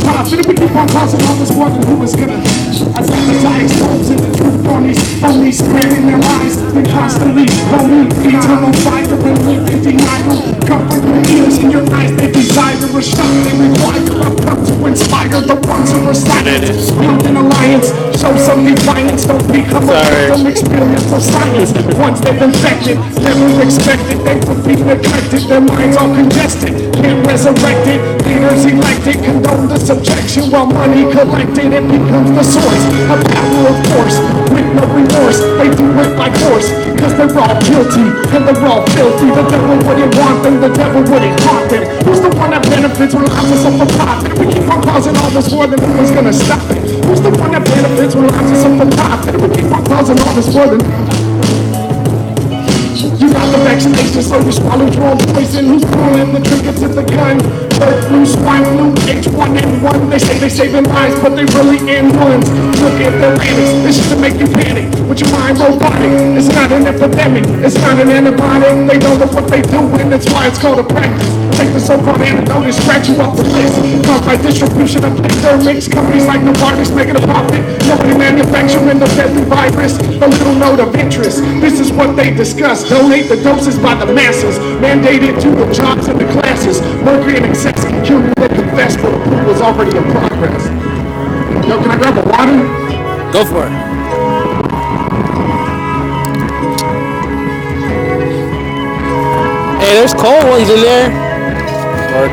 top. And if we keep on causing all this war, then who is gonna? I think the die exposing the truth on these spreading their lies. They constantly homie, eternal fire and live in denial. Cover your ears and your eyes, they desire a shot. They require a purpose to inspire the ones who are silent. Build an alliance, show some defiance. Don't become a victim, experience of science. Once they've infected, never expected they would be neglected. Their minds all congested, can't resurrect it. Leaders elected condone the subjection while money collected. It becomes the source of power of force with no remorse. They do it by force, cause they're all guilty and they're all filthy. The devil wouldn't want them, the devil wouldn't haunt them. Who's the one that benefits when lives are so profit? If we keep on causing all this war, then who's gonna stop it? Who's the one that benefits when lives are so profit? If we keep on causing all this war, then you got the vaccination, so you swallow your own poison. Who's pulling the trigger to the gun? Bird flu, swine flu, H1N1. They say they saving lives, but they really end ones. Look at their antics, this is to make you panic. With your mind robotic, it's not an epidemic, it's not an antibiotic. They know that what they do, and that's why it's called a practice. Take the so-called antidote and scratch you off the list. Caused by distribution of mix companies like Novartis making a profit. Nobody manufacturing the deadly virus. A little note of interest, this is what they discuss. Donate the doses by the masses, mandated to the jobs and the classes. Mercury and excess accumulate confess, but approval is already in progress. Yo, can I grab a water? Go for it. Hey, there's cold ones in there. Or